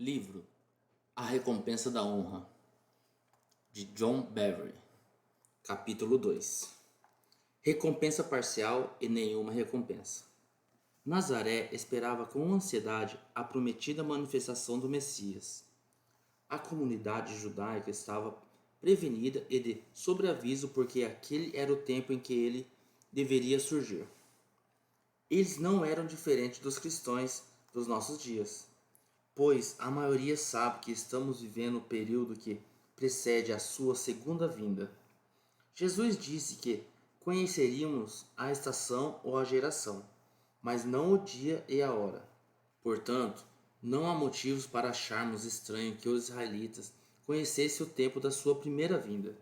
Livro A Recompensa da Honra, de John Bevere. Capítulo 2. Recompensa parcial e nenhuma recompensa. Nazaré esperava com ansiedade a prometida manifestação do Messias. A comunidade judaica estava prevenida e de sobreaviso porque aquele era o tempo em que ele deveria surgir. Eles não eram diferentes dos cristãos dos nossos dias, pois a maioria sabe que estamos vivendo o período que precede a sua segunda vinda. Jesus disse que conheceríamos a estação ou a geração, mas não o dia e a hora. Portanto, não há motivos para acharmos estranho que os israelitas conhecessem o tempo da sua primeira vinda.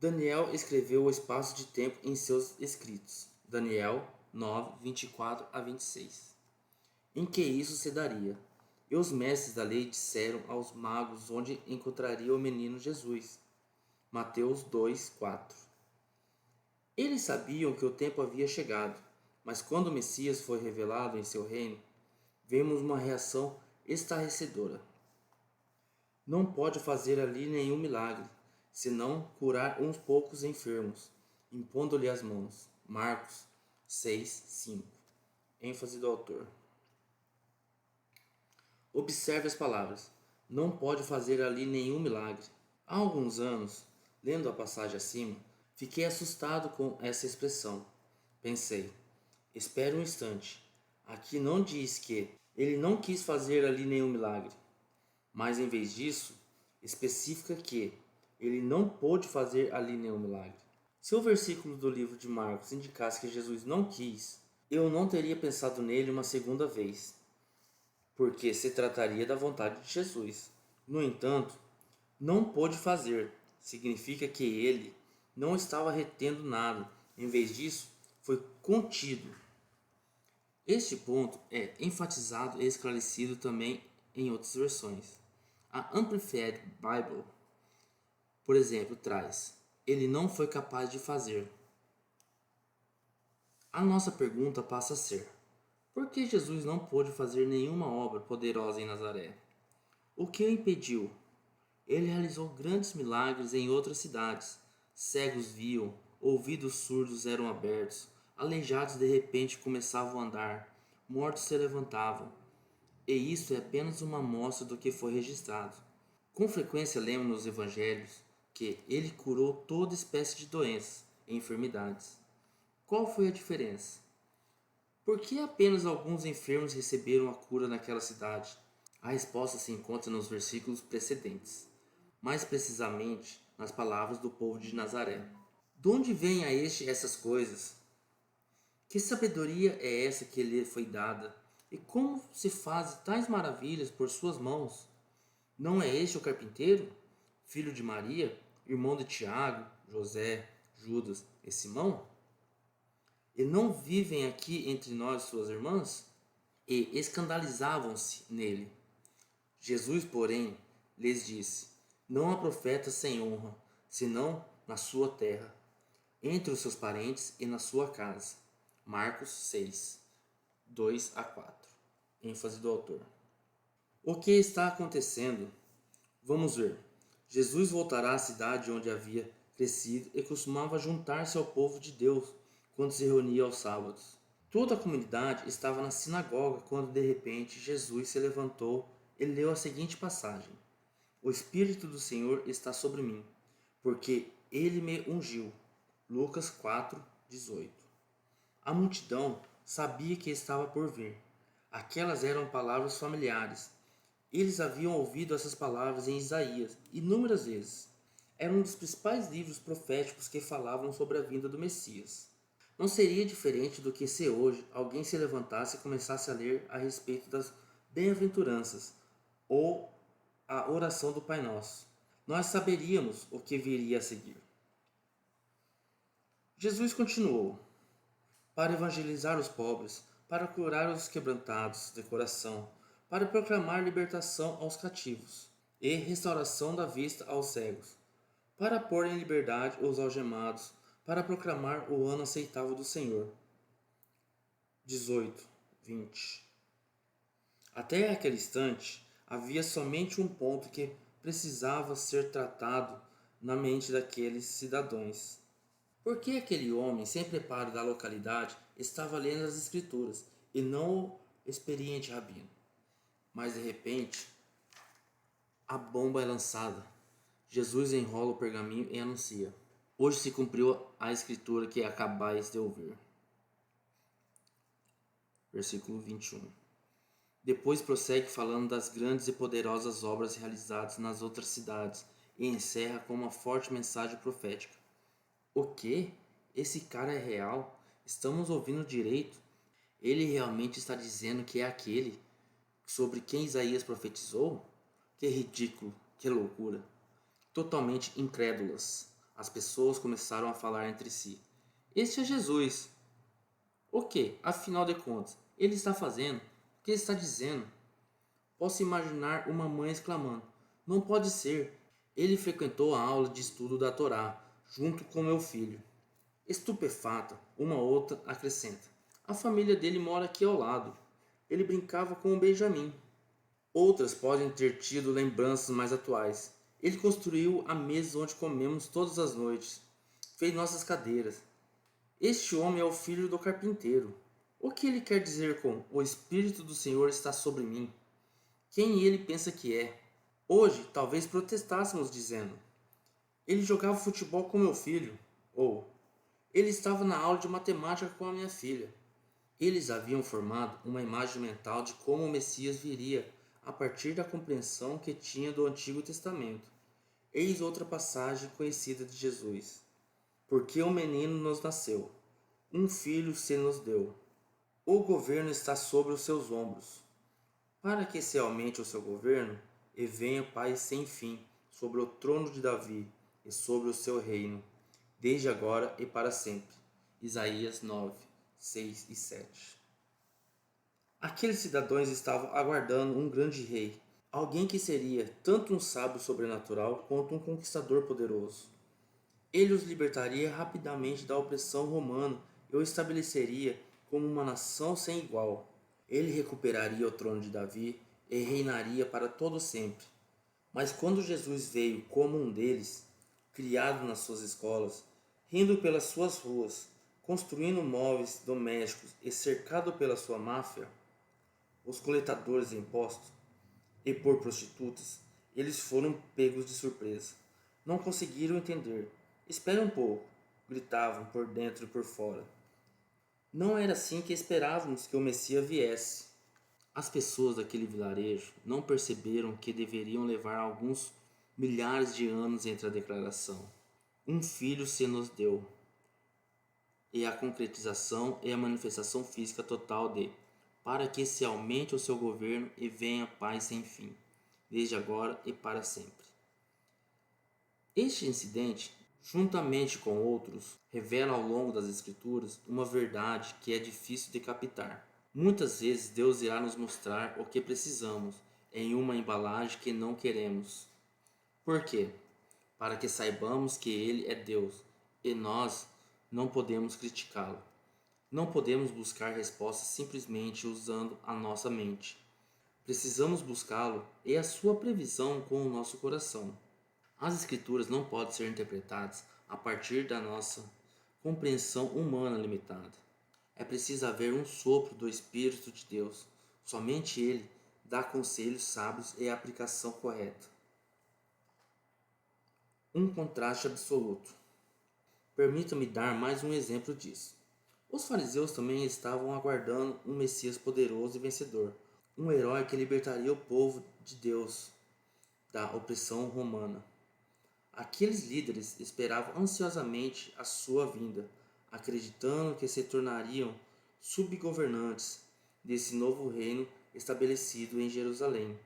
Daniel escreveu o espaço de tempo em seus escritos, Daniel 9, 24 a 26, em que isso se daria. E os mestres da lei disseram aos magos onde encontraria o menino Jesus. Mateus 2, 4. Eles sabiam que o tempo havia chegado, mas quando o Messias foi revelado em seu reino, vemos uma reação estarrecedora. Não pode fazer ali nenhum milagre, senão curar uns poucos enfermos, impondo-lhe as mãos. Marcos 6, 5. ênfase do autor. Observe as palavras. Não pode fazer ali nenhum milagre. Há alguns anos, lendo a passagem acima, fiquei assustado com essa expressão. Pensei, espere um instante. Aqui não diz que ele não quis fazer ali nenhum milagre, mas em vez disso, especifica que ele não pôde fazer ali nenhum milagre. Se o versículo do livro de Marcos indicasse que Jesus não quis, eu não teria pensado nele uma segunda vez, porque se trataria da vontade de Jesus. No entanto, não pôde fazer significa que ele não estava retendo nada, em vez disso, foi contido. Este ponto é enfatizado e esclarecido também em outras versões. A Amplified Bible, por exemplo, traz: ele não foi capaz de fazer. A nossa pergunta passa a ser: por que Jesus não pôde fazer nenhuma obra poderosa em Nazaré? O que o impediu? Ele realizou grandes milagres em outras cidades. Cegos viam, ouvidos surdos eram abertos, aleijados de repente começavam a andar, mortos se levantavam. E isso é apenas uma amostra do que foi registrado. Com frequência lemos nos evangelhos que ele curou toda espécie de doenças e enfermidades. Qual foi a diferença? Por que apenas alguns enfermos receberam a cura naquela cidade? A resposta se encontra nos versículos precedentes, mais precisamente nas palavras do povo de Nazaré. De onde vêm a este essas coisas? Que sabedoria é essa que lhe foi dada? E como se faz tais maravilhas por suas mãos? Não é este o carpinteiro, filho de Maria, irmão de Tiago, José, Judas e Simão? E não vivem aqui entre nós suas irmãs? E escandalizavam-se nele. Jesus, porém, lhes disse: não há profeta sem honra, senão na sua terra, entre os seus parentes e na sua casa. Marcos 6, 2 a 4. ênfase do autor. O que está acontecendo? Vamos ver. Jesus voltará à cidade onde havia crescido e costumava juntar-se ao povo de Deus quando se reunia aos sábados. Toda a comunidade estava na sinagoga quando de repente Jesus se levantou e leu a seguinte passagem: o Espírito do Senhor está sobre mim, porque ele me ungiu. Lucas 4, 18. A multidão sabia que estava por vir. Aquelas eram palavras familiares. Eles haviam ouvido essas palavras em Isaías inúmeras vezes. Era um dos principais livros proféticos que falavam sobre a vinda do Messias. Não seria diferente do que se hoje alguém se levantasse e começasse a ler a respeito das bem-aventuranças ou a oração do Pai Nosso. Nós saberíamos o que viria a seguir. Jesus continuou: para evangelizar os pobres, para curar os quebrantados de coração, para proclamar libertação aos cativos e restauração da vista aos cegos, para pôr em liberdade os algemados, para proclamar o ano aceitável do Senhor. 18, 20. Até aquele instante, Havia somente um ponto que precisava ser tratado na mente daqueles cidadãos. Por que aquele homem, sem preparo da localidade, estava lendo as Escrituras e não o experiente rabino? Mas de repente, a bomba é lançada. Jesus enrola o pergaminho e anuncia: hoje se cumpriu a escritura que acabais de ouvir. Versículo 21. Depois prossegue falando das grandes e poderosas obras realizadas nas outras cidades e encerra com uma forte mensagem profética. O quê? Esse cara é real? Estamos ouvindo direito? Ele realmente está dizendo que é aquele sobre quem Isaías profetizou? Que ridículo, que loucura! Totalmente incrédulas, as pessoas começaram a falar entre si: este é Jesus. O que, afinal de contas, ele está fazendo? O que ele está dizendo? Posso imaginar uma mãe exclamando: não pode ser. Ele frequentou a aula de estudo da Torá, junto com meu filho. Estupefata, uma outra acrescenta: a família dele mora aqui ao lado. Ele brincava com o Benjamim. Outras podem ter tido lembranças mais atuais. Ele construiu a mesa onde comemos todas as noites. Fez nossas cadeiras. Este homem é o filho do carpinteiro. O que ele quer dizer com o Espírito do Senhor está sobre mim? Quem ele pensa que é? Hoje, talvez protestássemos dizendo: ele jogava futebol com meu filho. Ou ele estava na aula de matemática com a minha filha. Eles haviam formado uma imagem mental de como o Messias viria a partir da compreensão que tinha do Antigo Testamento. Eis outra passagem conhecida de Jesus. Porque um menino nos nasceu, um filho se nos deu. O governo está sobre os seus ombros. Para que se aumente o seu governo e venha paz sem fim sobre o trono de Davi e sobre o seu reino, desde agora e para sempre. Isaías 9, 6 e 7. Aqueles cidadãos estavam aguardando um grande rei, alguém que seria tanto um sábio sobrenatural quanto um conquistador poderoso. Ele os libertaria rapidamente da opressão romana e o estabeleceria como uma nação sem igual. Ele recuperaria o trono de Davi e reinaria para todo sempre. Mas quando Jesus veio como um deles, criado nas suas escolas, rindo pelas suas ruas, construindo móveis domésticos e cercado pela sua máfia, os coletadores de impostos, e por prostitutas, eles foram pegos de surpresa. Não conseguiram entender. Espere um pouco, gritavam por dentro e por fora. Não era assim que esperávamos que o Messias viesse. As pessoas daquele vilarejo não perceberam que deveriam levar alguns milhares de anos entre a declaração: um filho se nos deu, e a concretização e a manifestação física total de: para que se aumente o seu governo e venha paz sem fim, desde agora e para sempre. Este incidente, juntamente com outros, revela ao longo das Escrituras uma verdade que é difícil de captar. Muitas vezes Deus irá nos mostrar o que precisamos em uma embalagem que não queremos. Por quê? Para que saibamos que Ele é Deus e nós não podemos criticá-lo. Não podemos buscar respostas simplesmente usando a nossa mente. Precisamos buscá-lo e a sua previsão com o nosso coração. As Escrituras não podem ser interpretadas a partir da nossa compreensão humana limitada. É preciso haver um sopro do Espírito de Deus. Somente Ele dá conselhos sábios e a aplicação correta. Um contraste absoluto. Permita-me dar mais um exemplo disso. Os fariseus também estavam aguardando um Messias poderoso e vencedor, um herói que libertaria o povo de Deus da opressão romana. Aqueles líderes esperavam ansiosamente a sua vinda, acreditando que se tornariam subgovernantes desse novo reino estabelecido em Jerusalém.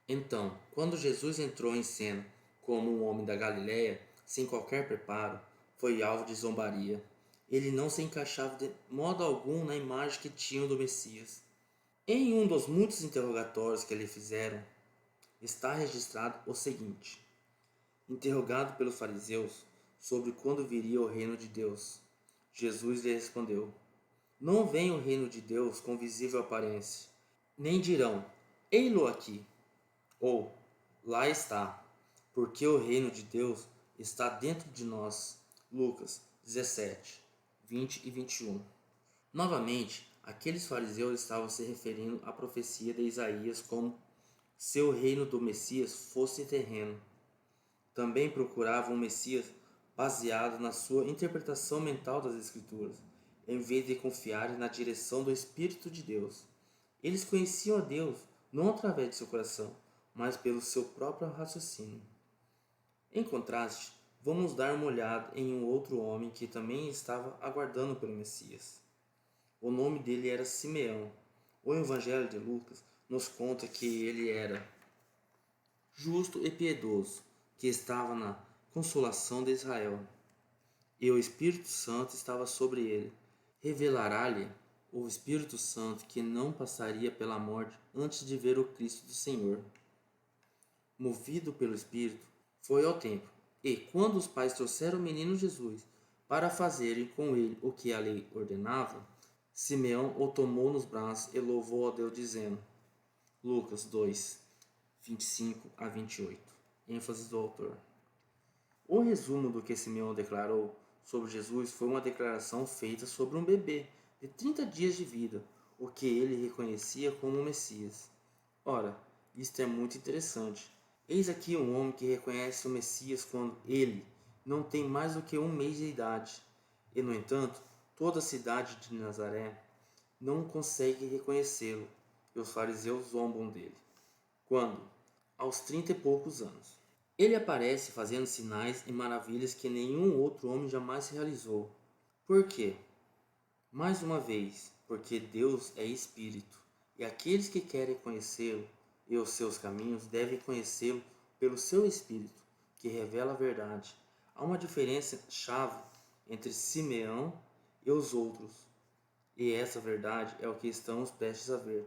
Então, quando Jesus entrou em cena como um homem da Galiléia, sem qualquer preparo, foi alvo de zombaria. Ele não se encaixava de modo algum na imagem que tinham do Messias. Em um dos muitos interrogatórios que lhe fizeram, está registrado o seguinte: interrogado pelos fariseus sobre quando viria o reino de Deus, Jesus lhe respondeu: não vem o reino de Deus com visível aparência, nem dirão: ei-lo aqui, Ou, lá está, porque o reino de Deus está dentro de nós. Lucas 17, 20 e 21. Novamente, aqueles fariseus estavam se referindo à profecia de Isaías como se o reino do Messias fosse terreno. Também procuravam um Messias baseado na sua interpretação mental das Escrituras, em vez de confiarem na direção do Espírito de Deus. Eles conheciam a Deus não através de seu coração, mas pelo seu próprio raciocínio. Em contraste, vamos dar uma olhada em um outro homem que também estava aguardando pelo Messias. O nome dele era Simeão. O Evangelho de Lucas nos conta que ele era justo e piedoso, que estava na consolação de Israel, e o Espírito Santo estava sobre ele. Revelará-lhe o Espírito Santo que não passaria pela morte antes de ver o Cristo do Senhor. Movido pelo Espírito, foi ao templo, e quando os pais trouxeram o menino Jesus para fazerem com ele o que a lei ordenava, Simeão o tomou nos braços e louvou a Deus, dizendo, Lucas 2, 25 a 28. ênfase do autor. O resumo do que Simeão declarou sobre Jesus foi uma declaração feita sobre um bebê de 30 dias de vida, o que ele reconhecia como o Messias. Ora, isto é muito interessante. Eis aqui um homem que reconhece o Messias quando ele não tem mais do que um mês de idade. E, no entanto, toda a cidade de Nazaré não consegue reconhecê-lo, e os fariseus zombam dele. Quando? Aos 30 e poucos anos. Ele aparece fazendo sinais e maravilhas que nenhum outro homem jamais realizou. Por quê? Mais uma vez, porque Deus é Espírito, e aqueles que querem conhecê-lo e os seus caminhos devem conhecê-lo pelo seu Espírito, que revela a verdade. Há uma diferença chave entre Simeão e os outros, e essa verdade é o que estamos prestes a ver.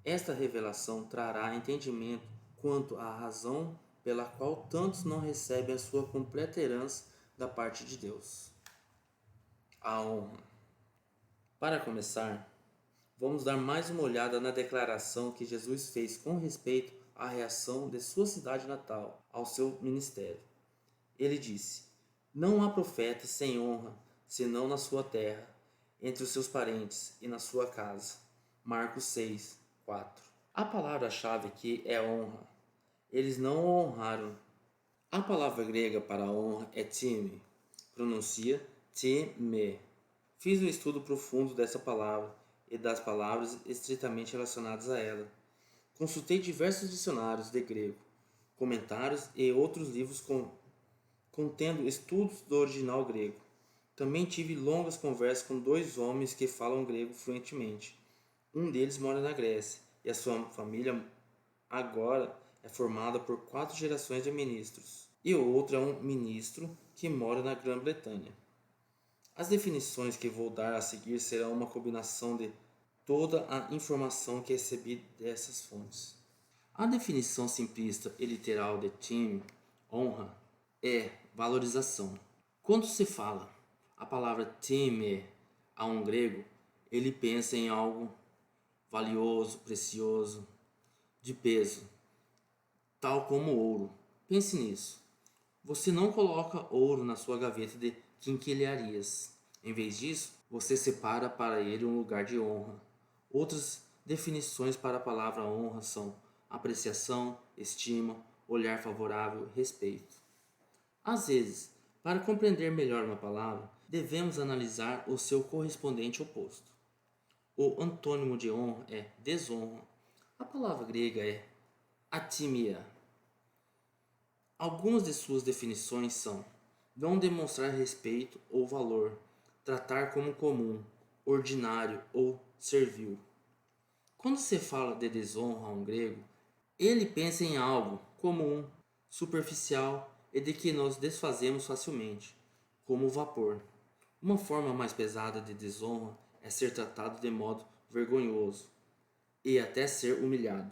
Esta revelação trará entendimento quanto à razão pela qual tantos não recebem a sua completa herança da parte de Deus. A honra. Para começar, vamos dar mais uma olhada na declaração que Jesus fez com respeito à reação de sua cidade natal ao seu ministério. Ele disse, não há profeta sem honra, senão na sua terra, entre os seus parentes e na sua casa. Marcos 6, 4. A palavra-chave aqui é honra. Eles não o honraram. A palavra grega para honra é time, pronuncia time. Fiz um estudo profundo dessa palavra e das palavras estritamente relacionadas a ela. Consultei diversos dicionários de grego, comentários e outros livros contendo estudos do original grego. Também tive longas conversas com dois homens que falam grego fluentemente. Um deles mora na Grécia e a sua família agora é formada por 4 gerações de ministros. E o outro é um ministro que mora na Grã-Bretanha. As definições que vou dar a seguir serão uma combinação de toda a informação que recebi dessas fontes. A definição simplista e literal de time, honra, é valorização. Quando se fala a palavra time a um grego, ele pensa em algo valioso, precioso, de peso, tal como ouro. Pense nisso. Você não coloca ouro na sua gaveta de quinquilharias. Em vez disso, você separa para ele um lugar de honra. Outras definições para a palavra honra são apreciação, estima, olhar favorável, respeito. Às vezes, para compreender melhor uma palavra, devemos analisar o seu correspondente oposto. O antônimo de honra é desonra. A palavra grega é atimia. Algumas de suas definições são não demonstrar respeito ou valor, tratar como comum, ordinário ou servil. Quando se fala de desonra a um grego, ele pensa em algo comum, superficial e de que nos desfazemos facilmente, como o vapor. Uma forma mais pesada de desonra é ser tratado de modo vergonhoso e até ser humilhado.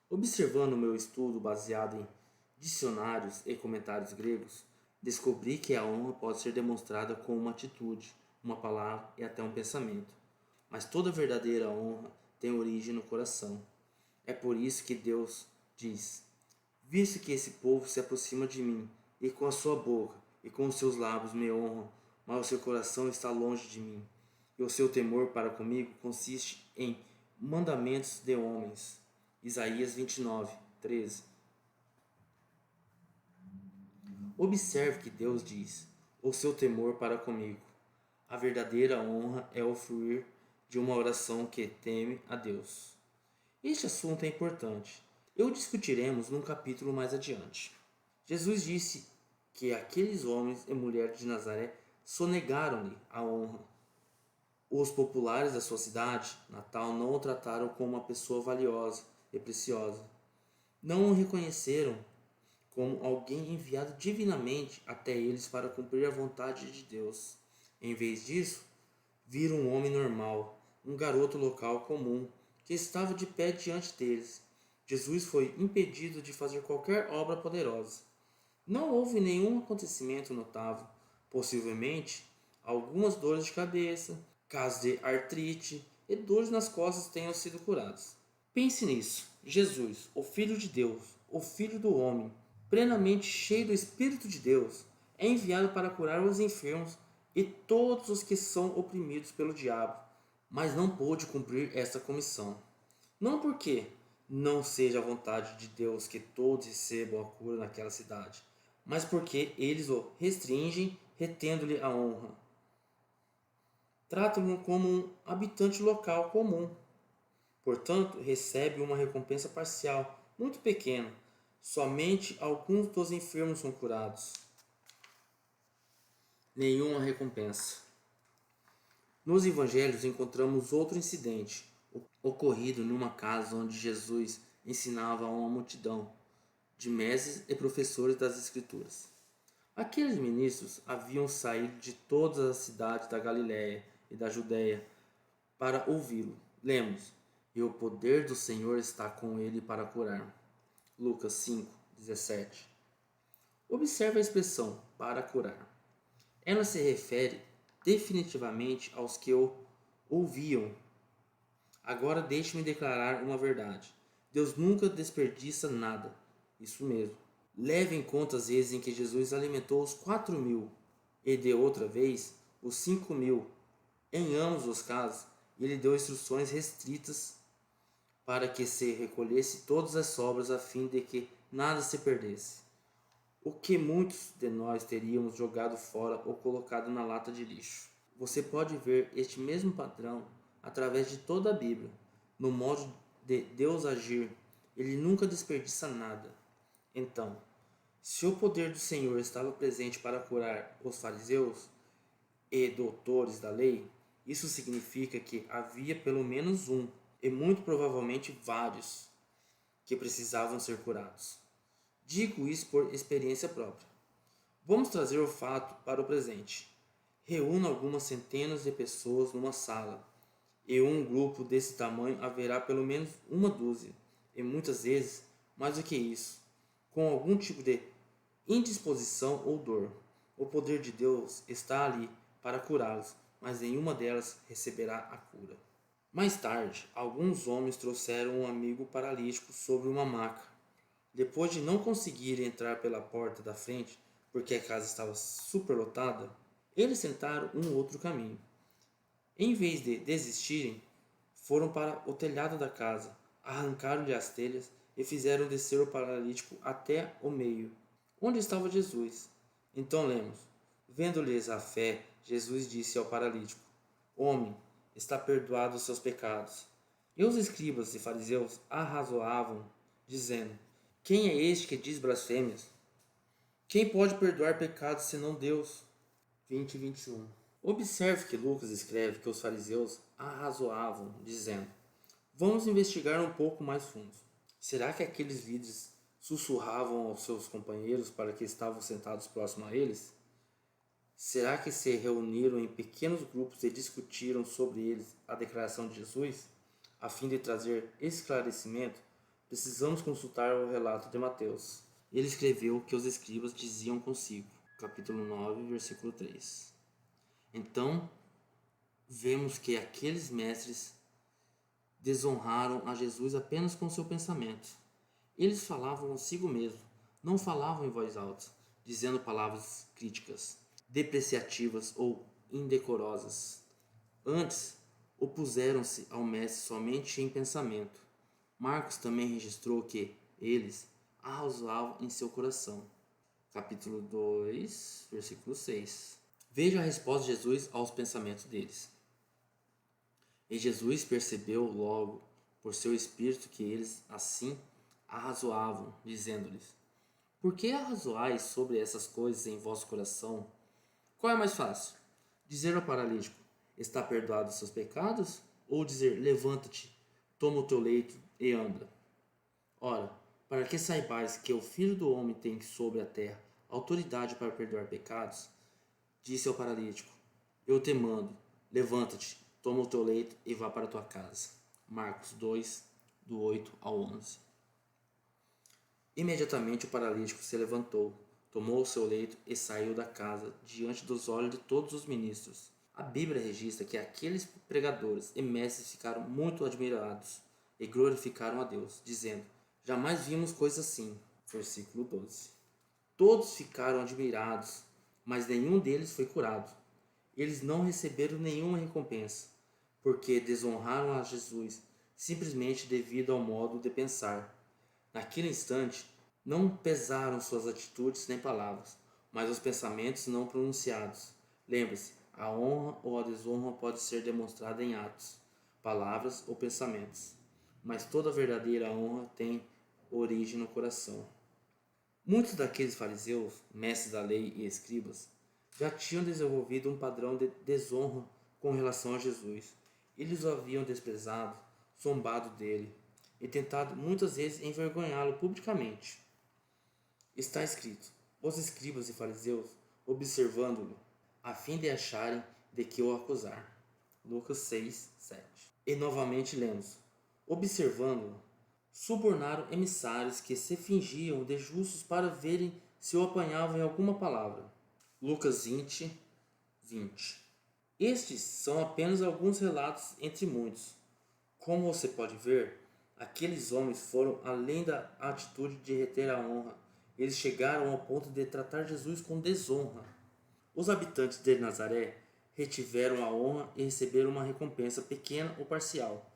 Observando o meu estudo baseado em dicionários e comentários gregos, descobri que a honra pode ser demonstrada com uma atitude, uma palavra e até um pensamento. Mas toda verdadeira honra tem origem no coração. É por isso que Deus diz: visto que esse povo se aproxima de mim, e com a sua boca e com os seus lábios me honram, mas o seu coração está longe de mim, e o seu temor para comigo consiste em mandamentos de homens. Isaías 29, 13. Observe que Deus diz: o seu temor para comigo. A verdadeira honra é o fluir de uma oração que teme a Deus. Este assunto é importante. O discutiremos num capítulo mais adiante. Jesus disse que aqueles homens e mulheres de Nazaré sonegaram-lhe a honra. Os populares da sua cidade natal não o trataram como uma pessoa valiosa e preciosa. Não o reconheceram como alguém enviado divinamente até eles para cumprir a vontade de Deus. Em vez disso, viram um homem normal, um garoto local comum, que estava de pé diante deles. Jesus foi impedido de fazer qualquer obra poderosa. Não houve nenhum acontecimento notável. Possivelmente, algumas dores de cabeça, casos de artrite e dores nas costas tenham sido curados. Pense nisso. Jesus, o Filho de Deus, o Filho do Homem, plenamente cheio do Espírito de Deus, é enviado para curar os enfermos e todos os que são oprimidos pelo diabo, mas não pôde cumprir esta comissão. Não porque não seja a vontade de Deus que todos recebam a cura naquela cidade, mas porque eles o restringem, retendo-lhe a honra. Tratam-no como um habitante local comum. Portanto, recebe uma recompensa parcial, muito pequena. Somente alguns dos enfermos são curados. Nenhuma recompensa. Nos evangelhos encontramos outro incidente, ocorrido numa casa onde Jesus ensinava a uma multidão de mestres e professores das Escrituras. Aqueles ministros haviam saído de todas as cidades da Galiléia e da Judéia para ouvi-lo. Lemos: e o poder do Senhor está com ele para curar. Lucas 5, 17. Observe a expressão para curar. Ela se refere definitivamente aos que o ouviam. Agora deixe-me declarar uma verdade. Deus nunca desperdiça nada. Isso mesmo. Leve em conta as vezes em que Jesus alimentou os 4.000 e de outra vez os 5.000. Em ambos os casos, ele deu instruções restritas para que se recolhesse todas as sobras a fim de que nada se perdesse. O que muitos de nós teríamos jogado fora ou colocado na lata de lixo. Você pode ver este mesmo padrão através de toda a Bíblia. No modo de Deus agir, ele nunca desperdiça nada. Então, se o poder do Senhor estava presente para curar os fariseus e doutores da lei, isso significa que havia pelo menos um, e muito provavelmente vários, que precisavam ser curados. Digo isso por experiência própria. Vamos trazer o fato para o presente. Reúna algumas centenas de pessoas numa sala, e um grupo desse tamanho haverá pelo menos uma dúzia, e muitas vezes mais do que isso, com algum tipo de indisposição ou dor. O poder de Deus está ali para curá-los, mas nenhuma delas receberá a cura. Mais tarde, alguns homens trouxeram um amigo paralítico sobre uma maca. Depois de não conseguirem entrar pela porta da frente, porque a casa estava superlotada, eles tentaram um outro caminho. Em vez de desistirem, foram para o telhado da casa, arrancaram-lhe as telhas e fizeram descer o paralítico até o meio, onde estava Jesus. Então lemos: vendo-lhes a fé, Jesus disse ao paralítico: homem, está perdoado os seus pecados. E os escribas e fariseus arrazoavam, dizendo: quem é este que diz blasfêmias? Quem pode perdoar pecados senão Deus? 20 e 21. Observe que Lucas escreve que os fariseus arrazoavam, dizendo: vamos investigar um pouco mais fundo. Será que aqueles líderes sussurravam aos seus companheiros para que estavam sentados próximo a eles? Será que se reuniram em pequenos grupos e discutiram sobre eles a declaração de Jesus? A fim de trazer esclarecimento, precisamos consultar o relato de Mateus. Ele escreveu o que os escribas diziam consigo. Capítulo 9, versículo 3. Então, vemos que aqueles mestres desonraram a Jesus apenas com seu pensamento. Eles falavam consigo mesmo, não falavam em voz alta, dizendo palavras críticas, depreciativas ou indecorosas. Antes, opuseram-se ao mestre somente em pensamento. Marcos também registrou que eles arrazoavam em seu coração. Capítulo 2, versículo 6. Veja a resposta de Jesus aos pensamentos deles. E Jesus percebeu logo, por seu espírito, que eles assim arrazoavam, dizendo-lhes: Por que arrazoais sobre essas coisas em vosso coração? Qual é mais fácil? Dizer ao paralítico: Está perdoado os seus pecados? Ou dizer: Levanta-te, toma o teu leito e anda? Ora, para que saibais que o Filho do Homem tem sobre a terra autoridade para perdoar pecados, disse ao paralítico: Eu te mando, levanta-te, toma o teu leito e vá para a tua casa. Marcos 2, do 8 ao 11. Imediatamente o paralítico se levantou, tomou o seu leito e saiu da casa diante dos olhos de todos os ministros. A Bíblia registra que aqueles pregadores e mestres ficaram muito admirados e glorificaram a Deus, dizendo: Jamais vimos coisa assim. Versículo 12. Todos ficaram admirados, mas nenhum deles foi curado. Eles não receberam nenhuma recompensa, porque desonraram a Jesus simplesmente devido ao modo de pensar. Naquele instante, não pesaram suas atitudes nem palavras, mas os pensamentos não pronunciados. Lembre-se, a honra ou a desonra pode ser demonstrada em atos, palavras ou pensamentos, mas toda verdadeira honra tem origem no coração. Muitos daqueles fariseus, mestres da lei e escribas, já tinham desenvolvido um padrão de desonra com relação a Jesus. Eles o haviam desprezado, zombado dele e tentado muitas vezes envergonhá-lo publicamente. Está escrito: os escribas e fariseus, observando-o, a fim de acharem de que o acusar. Lucas 6, 7. E novamente lemos: observando-o, subornaram emissários que se fingiam de justos para verem se o apanhavam em alguma palavra. Lucas 20, 20. Estes são apenas alguns relatos entre muitos. Como você pode ver, aqueles homens foram além da atitude de reter a honra. Eles chegaram ao ponto de tratar Jesus com desonra. Os habitantes de Nazaré retiveram a honra e receberam uma recompensa pequena ou parcial.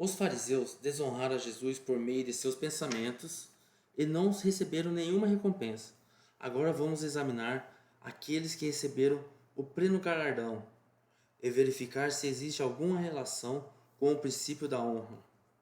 Os fariseus desonraram a Jesus por meio de seus pensamentos e não receberam nenhuma recompensa. Agora vamos examinar aqueles que receberam o pleno galardão e verificar se existe alguma relação com o princípio da honra.